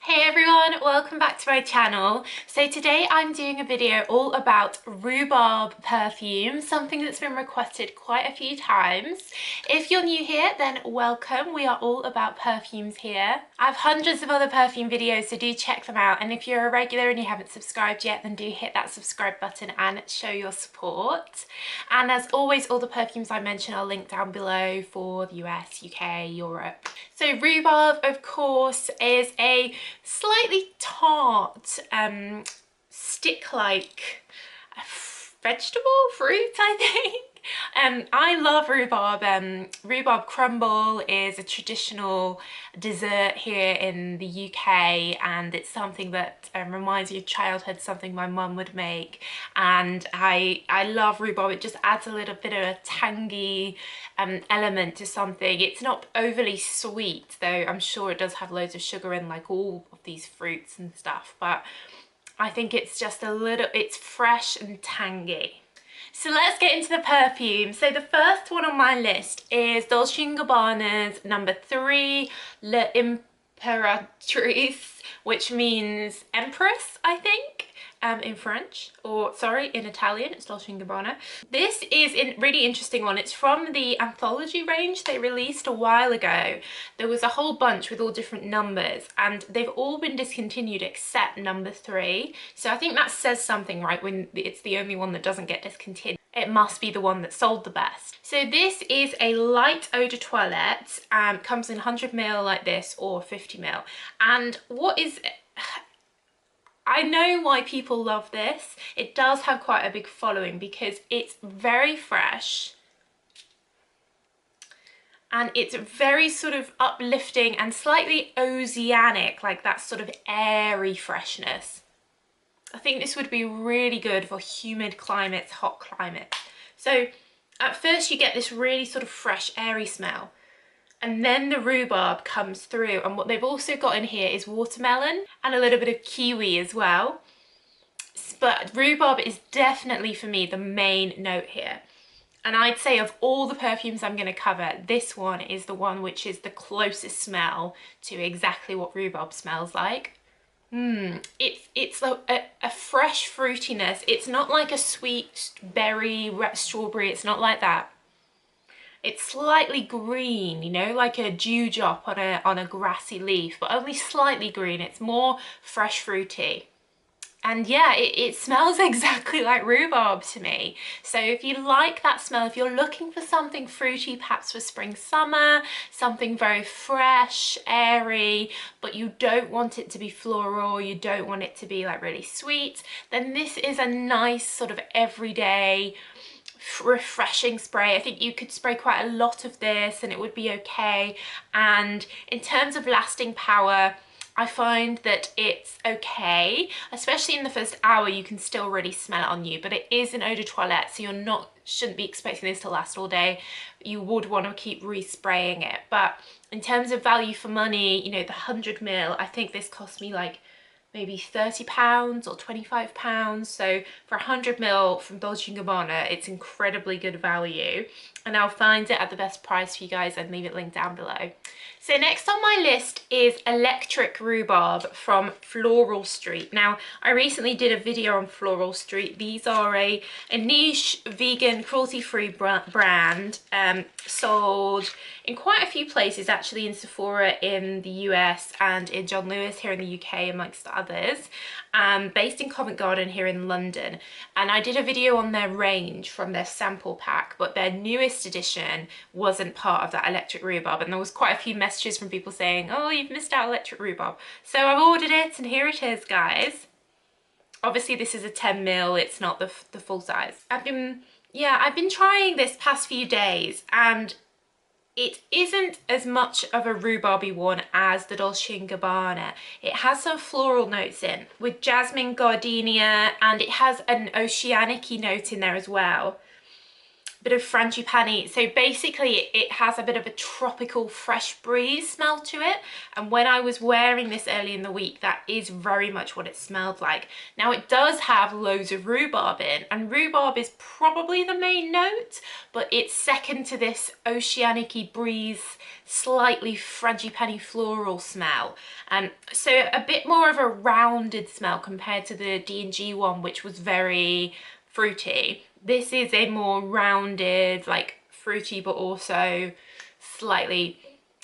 Hey everyone, welcome back to my channel. So today I'm doing a video all about rhubarb perfume, something that's been requested quite a few times. If you're new here, then welcome. We are all about perfumes here. I have hundreds of other perfume videos, so do check them out. And if you're a regular and you haven't subscribed yet, then do hit that subscribe button and show your support. And as always, all the perfumes I mention are linked down below for the US, UK, Europe. So rhubarb, of course, is a slightly tart, stick-like vegetable, fruit, I think. I love rhubarb. Rhubarb crumble is a traditional dessert here in the UK, and it's something that reminds me of childhood, something my mum would make. And I love rhubarb. It just adds a little bit of a tangy element to something. It's not overly sweet, though I'm sure it does have loads of sugar in, like all of these fruits and stuff, but I think it's just a little, it's fresh and tangy. So let's get into the perfume. So the first one on my list is Dolce & Gabbana's number 3, L'Imperatrice, which means Empress, I think, in French, or sorry, in Italian, it's Dolce & Gabbana. This is a really interesting one. It's from the Anthology range they released a while ago. There was a whole bunch with all different numbers, and they've all been discontinued except number 3. So I think that says something, right? When it's the only one that doesn't get discontinued, it must be the one that sold the best. So this is a light eau de toilette, comes in 100ml like this or 50ml. And what is, I know why people love this. It does have quite a big following because it's very fresh and it's very sort of uplifting and slightly oceanic, like that sort of airy freshness. I think this would be really good for humid climates, hot climates. So at first you get this really sort of fresh, airy smell, and then the rhubarb comes through, and what they've also got in here is watermelon and a little bit of kiwi as well. But rhubarb is definitely, for me, the main note here. And I'd say of all the perfumes I'm going to cover, this one is the one which is the closest smell to exactly what rhubarb smells like. It's a fresh fruitiness. It's not like a sweet berry, strawberry, it's not like that. It's slightly green, you know, like a dew drop on a grassy leaf, but only slightly green. It's more fresh fruity. And yeah, it smells exactly like rhubarb to me. So if you like that smell, if you're looking for something fruity, perhaps for spring, summer, something very fresh, airy, but you don't want it to be floral, you don't want it to be like really sweet, then this is a nice sort of everyday refreshing spray. I think you could spray quite a lot of this and it would be okay. And in terms of lasting power, I find that it's okay, especially in the first hour. You can still really smell it on you, but it is an eau de toilette, so shouldn't be expecting this to last all day. You would want to keep respraying it. But in terms of value for money, you know, the 100ml, I think this cost me like maybe £30 or £25. So for 100ml from Dolce & Gabbana, it's incredibly good value. And I'll find it at the best price for you guys and leave it linked down below. So next on my list is Electric Rhubarb from Floral Street. Now, I recently did a video on Floral Street. These are a niche vegan cruelty-free brand sold in quite a few places, actually, in Sephora in the US and in John Lewis here in the UK, amongst others, based in Covent Garden here in London. And I did a video on their range from their sample pack, but their newest edition wasn't part of that Electric Rhubarb, and there was quite a few messages from people saying, oh, you've missed out Electric Rhubarb. So I've ordered it, and here it is, guys. Obviously this is a 10ml, it's not the full size. I've been trying this past few days, and it isn't as much of a rhubarby one as the Dolce & Gabbana. It has some floral notes in with jasmine, gardenia, and it has an oceanic-y note in there as well. bit of frangipani. So basically it has a bit of a tropical fresh breeze smell to it, and when I was wearing this early in the week, that is very much what it smelled like. Now it does have loads of rhubarb in, and rhubarb is probably the main note, but it's second to this oceanic-y breeze, slightly frangipani floral smell. So a bit more of a rounded smell compared to the D&G one, which was very fruity. This is a more rounded, like fruity, but also slightly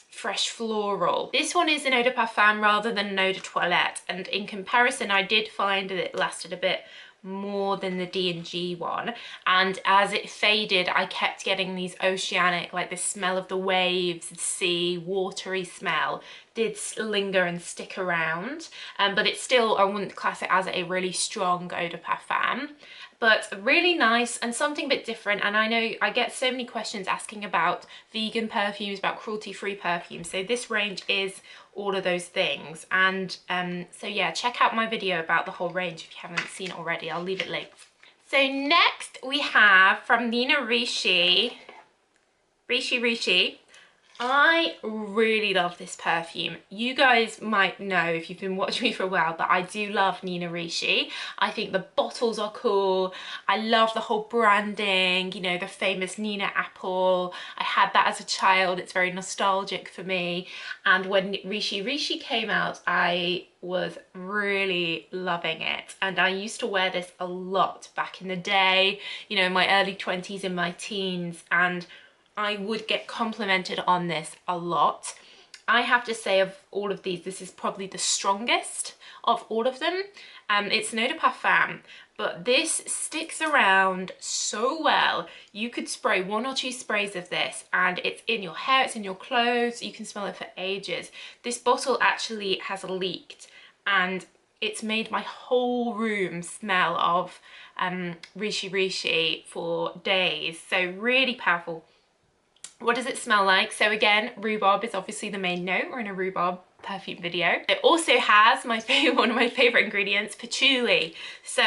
fresh floral. This one is an eau de parfum rather than an eau de toilette, and in comparison I did find that it lasted a bit more than the D&G one, and as it faded I kept getting these oceanic, like the smell of the waves, the sea, watery smell did linger and stick around, but it's still, I wouldn't class it as a really strong eau de parfum, but really nice and something a bit different. And I know I get so many questions asking about vegan perfumes, about cruelty-free perfumes, so this range is all of those things. And so yeah, check out my video about the whole range if you haven't seen it already. I'll leave it linked. So next we have from Nina Ricci. I really love this perfume. You guys might know if you've been watching me for a while, but I do love Nina Ricci. I think the bottles are cool. I love the whole branding, you know, the famous Nina apple. I had that as a child. It's very nostalgic for me. And when Ricci came out, I was really loving it, and I used to wear this a lot back in the day, you know, in my early 20s, in my teens, and I would get complimented on this a lot. I have to say, of all of these, this is probably the strongest of all of them. It's an eau de parfum, but this sticks around so well. You could spray 1 or 2 sprays of this and it's in your hair, it's in your clothes, you can smell it for ages. This bottle actually has leaked and it's made my whole room smell of Ricci for days, so really powerful. What does it smell like? So again, rhubarb is obviously the main note. We're in a rhubarb perfume video. It also has one of my favorite ingredients, patchouli. So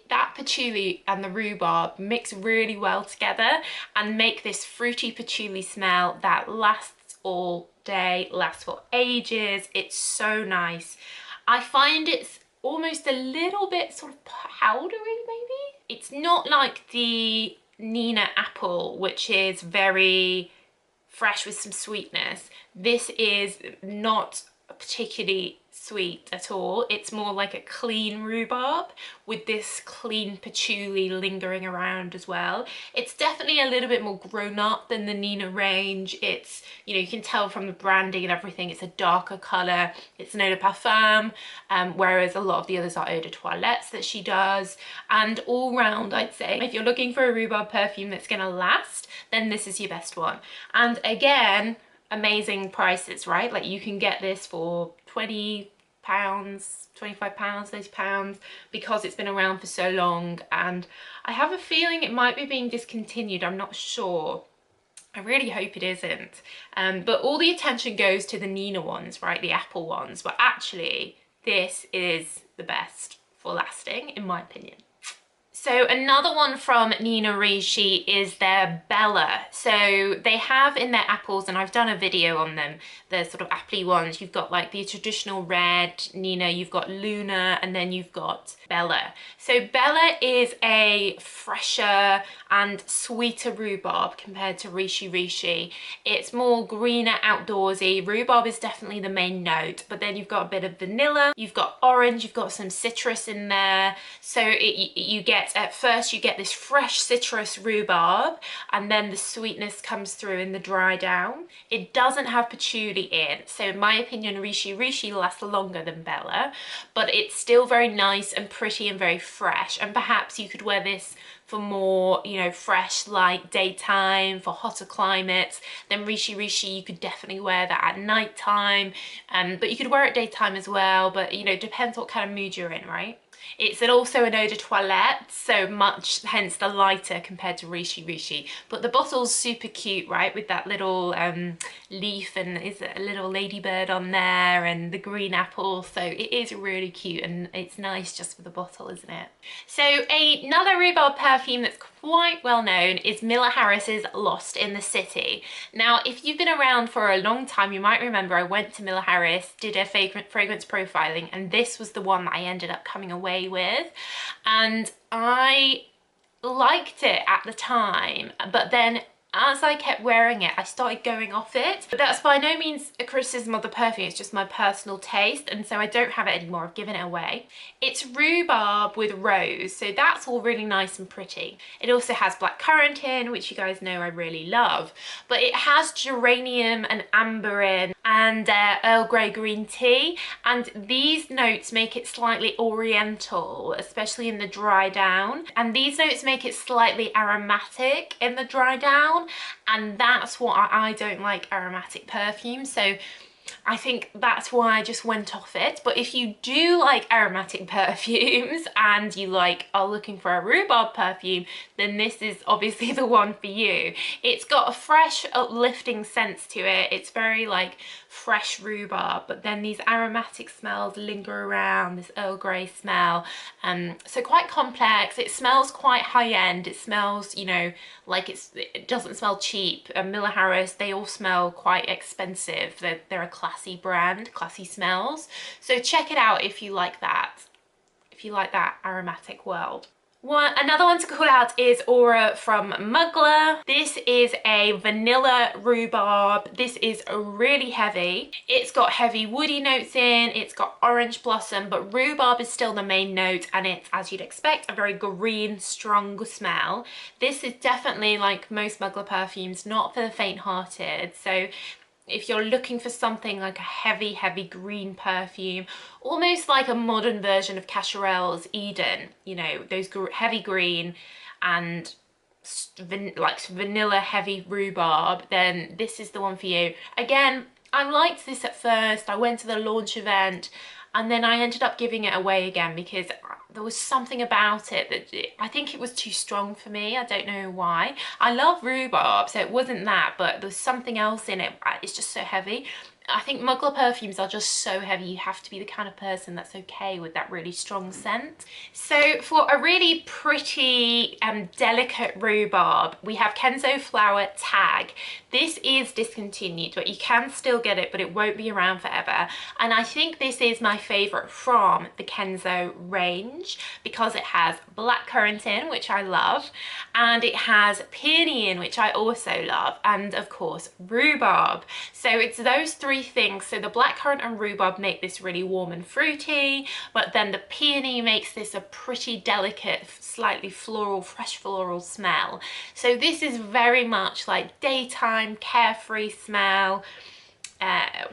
that patchouli and the rhubarb mix really well together and make this fruity patchouli smell that lasts all day, lasts for ages. It's so nice. I find it's almost a little bit sort of powdery maybe. It's not like the Nina apple, which is very fresh with some sweetness. This is not particularly sweet at all. It's more like a clean rhubarb with this clean patchouli lingering around as well. It's definitely a little bit more grown up than the Nina range. It's, you know, you can tell from the branding and everything, it's a darker color. It's an eau de parfum, whereas a lot of the others are eau de toilettes that she does. And all round, I'd say, if you're looking for a rhubarb perfume that's gonna last, then this is your best one. And again, amazing prices, right? Like you can get this for £20, £25, £30 because it's been around for so long, and I have a feeling it might be being discontinued. I'm not sure. I really hope it isn't. But all the attention goes to the Nina ones, right? The apple ones, but actually this is the best for lasting, in my opinion. So another one from Nina Ricci is their Bella. So they have in their apples, and I've done a video on them, the sort of appley ones. You've got like the traditional red Nina, you've got Luna, and then you've got Bella. So Bella is a fresher and sweeter rhubarb compared to Ricci. It's more greener, outdoorsy. Rhubarb is definitely the main note, but then you've got a bit of vanilla, you've got orange, you've got some citrus in there. So you get, at first you get this fresh citrus rhubarb, and then the sweetness comes through in the dry down. It doesn't have patchouli in, so in my opinion Ricci lasts longer than Bella, but it's still very nice and pretty and very fresh, and perhaps you could wear this for more, you know, fresh, light daytime, for hotter climates. Then Ricci, you could definitely wear that at night time, but you could wear it daytime as well, but you know, depends what kind of mood you're in, right? It's also an eau de toilette, so much, hence the lighter compared to Ricci. But the bottle's super cute, right? With that little leaf and is it a little ladybird on there and the green apple. So it is really cute and it's nice just for the bottle, isn't it? So another rhubarb perfume that's quite well known is Miller Harris's Lost in the City. Now, if you've been around for a long time, you might remember I went to Miller Harris, did a fragrance profiling, and this was the one that I ended up coming away with. And I liked it at the time, but then as I kept wearing it, I started going off it. But that's by no means a criticism of the perfume, it's just my personal taste, and so I don't have it anymore, I've given it away. It's rhubarb with rose, so that's all really nice and pretty. It also has blackcurrant in, which you guys know I really love, but it has geranium and amber in, and Earl Grey green tea, and these notes make it slightly oriental, especially in the dry down, and these notes make it slightly aromatic in the dry down, and that's what I don't like aromatic perfumes, so I think that's why I just went off it. But if you do like aromatic perfumes and you are looking for a rhubarb perfume, then this is obviously the one for you. It's got a fresh, uplifting sense to it. It's very fresh rhubarb, but then these aromatic smells linger around, this Earl Grey smell. So quite complex. It smells quite high end. It smells, you know, like it doesn't smell cheap. Miller Harris, they all smell quite expensive. They're a classy brand, classy smells. So check it out if you like that. If you like that aromatic world. Another one to call out is Aura from Mugler. This is a vanilla rhubarb. This is really heavy. It's got heavy woody notes in, it's got orange blossom, but rhubarb is still the main note, and it's, as you'd expect, a very green, strong smell. This is definitely, like most Mugler perfumes, not for the faint-hearted. So if you're looking for something like a heavy green perfume, almost like a modern version of Cacharel's Eden, you know, those heavy green and vanilla heavy rhubarb, then this is the one for you. Again, I liked this at first. I went to the launch event and then I ended up giving it away again because there was something about it that I think it was too strong for me. I don't know why. I love rhubarb, so it wasn't that, but there's something else in it. It's just so heavy. I think Mugler perfumes are just so heavy. You have to be the kind of person that's okay with that really strong scent. So for a really pretty delicate rhubarb, we have Kenzo Flower Tag. This is discontinued, but you can still get it, but it won't be around forever. And I think this is my favorite from the Kenzo range because it has blackcurrant in, which I love, and it has peony in, which I also love, and of course rhubarb. So it's those three things. So the blackcurrant and rhubarb make this really warm and fruity, but then the peony makes this a pretty delicate, slightly floral, fresh floral smell. So this is very much like daytime carefree smell,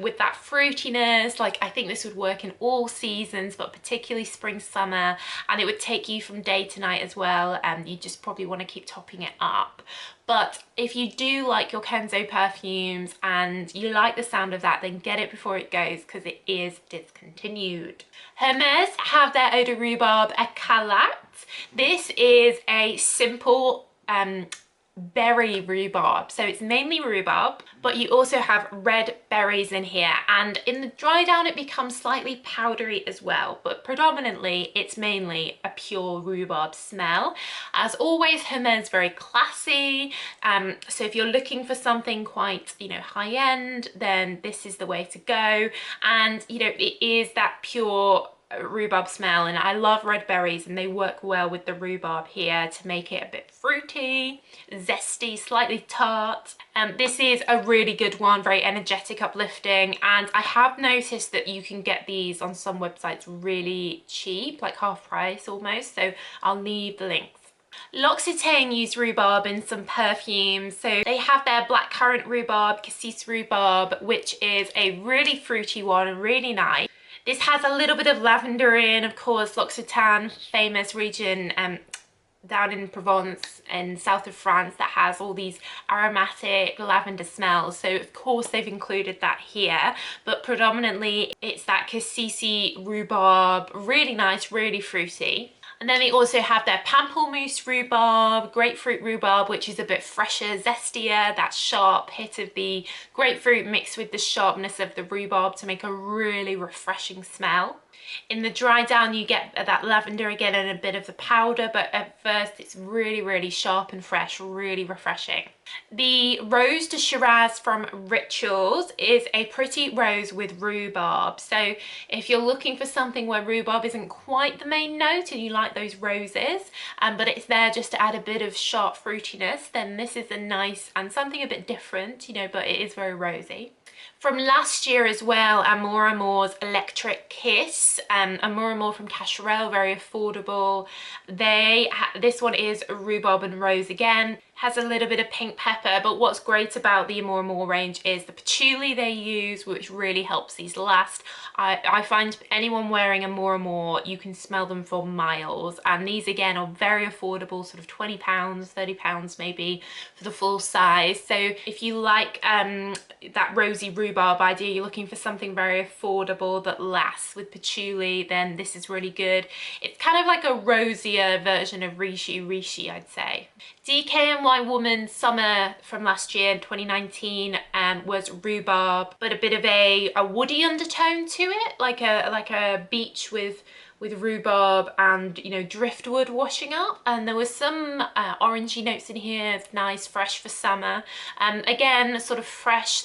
with that fruitiness. Like, I think this would work in all seasons, but particularly spring, summer, and it would take you from day to night as well, and you just probably want to keep topping it up. But if you do like your Kenzo perfumes and you like the sound of that, then get it before it goes because it is discontinued. Hermes have their eau de rhubarbe Ecarlate. This is a simple berry rhubarb, so it's mainly rhubarb, but you also have red berries in here, and in the dry down it becomes slightly powdery as well, but predominantly it's mainly a pure rhubarb smell. As always, Hermes very classy, so if you're looking for something quite, you know, high-end, then this is the way to go. And you know, it is that pure rhubarb smell, and I love red berries, and they work well with the rhubarb here to make it a bit fruity, zesty, slightly tart. This is a really good one, very energetic, uplifting, and I have noticed that you can get these on some websites really cheap, like half price almost, so I'll leave the links. L'Occitane use rhubarb in some perfumes, so they have their blackcurrant rhubarb, cassis rhubarb, which is a really fruity one, really nice. This has a little bit of lavender in, of course, L'Occitane, famous region, down in Provence and south of France that has all these aromatic lavender smells, so of course they've included that here, but predominantly it's that cassis rhubarb, really nice, really fruity. And then they also have their Pamplemouse rhubarb, grapefruit rhubarb, which is a bit fresher, zestier, that sharp hit of the grapefruit mixed with the sharpness of the rhubarb to make a really refreshing smell. In the dry down you get that lavender again and a bit of the powder, but at first it's really, really sharp and fresh, really refreshing. The Rose de Shiraz from Rituals is a pretty rose with rhubarb. So if you're looking for something where rhubarb isn't quite the main note and you like those roses, but it's there just to add a bit of sharp fruitiness, then this is a nice and something a bit different, you know, but it is very rosy. From last year as well, Amour Amour's Electric Kiss, Amour Amour from Cacharel, very affordable. This one is rhubarb and rose again, has a little bit of pink pepper, but what's great about the Amour Amour range is the patchouli they use, which really helps these last. I find anyone wearing Amour Amour, you can smell them for miles, and these again are very affordable, sort of £20, £30 maybe for the full size. So if you like that rosy rhubarb idea, you're looking for something very affordable that lasts with patchouli, then this is really good. It's kind of like a rosier version of Ricci, I'd say. DKNY Woman Summer from last year, 2019, was rhubarb, but a bit of a woody undertone to it, like a beach with rhubarb and, you know, driftwood washing up, and there was some orangey notes in here, nice, fresh for summer. Again, sort of fresh,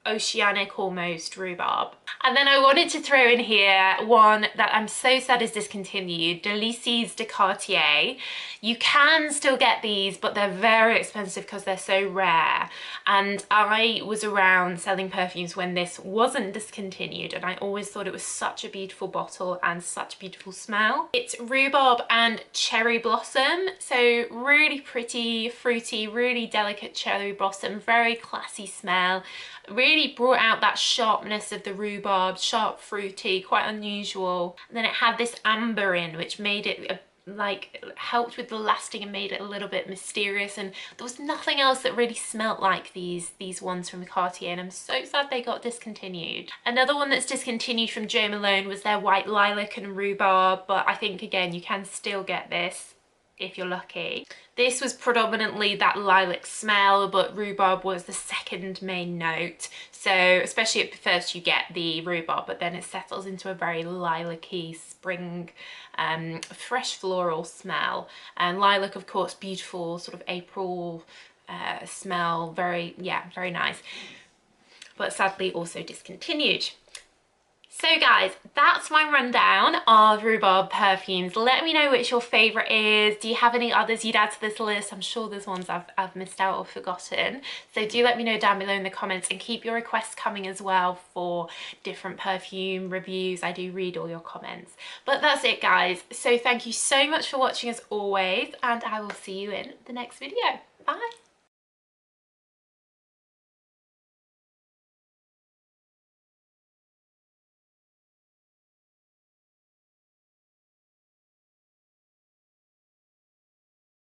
oceanic almost rhubarb. And then I wanted to throw in here one that I'm so sad is discontinued, Delices de Cartier. You can still get these, but they're very expensive because they're so rare. And I was around selling perfumes when this wasn't discontinued, and I always thought it was such a beautiful bottle and such a beautiful smell. It's rhubarb and cherry blossom, so really pretty, fruity, really delicate cherry blossom, very classy smell. Really brought out that sharpness of the rhubarb, sharp, fruity, quite unusual. And then it had this amber in, which made it like helped with the lasting and made it a little bit mysterious, and there was nothing else that really smelt like these ones from Cartier, and I'm so sad they got discontinued. Another one that's discontinued from Jo Malone was their white lilac and rhubarb, but I think again you can still get this if you're lucky. This was predominantly that lilac smell, but rhubarb was the second main note. So especially at first you get the rhubarb, but then it settles into a very lilac-y spring, fresh floral smell. And lilac, of course, beautiful sort of April smell, very nice. But sadly also discontinued. So guys, that's my rundown of rhubarb perfumes. Let me know which your favourite is. Do you have any others you'd add to this list? I'm sure there's ones I've missed out or forgotten. So do let me know down below in the comments, and keep your requests coming as well for different perfume reviews. I do read all your comments. But that's it guys. So thank you so much for watching as always, and I will see you in the next video. Bye!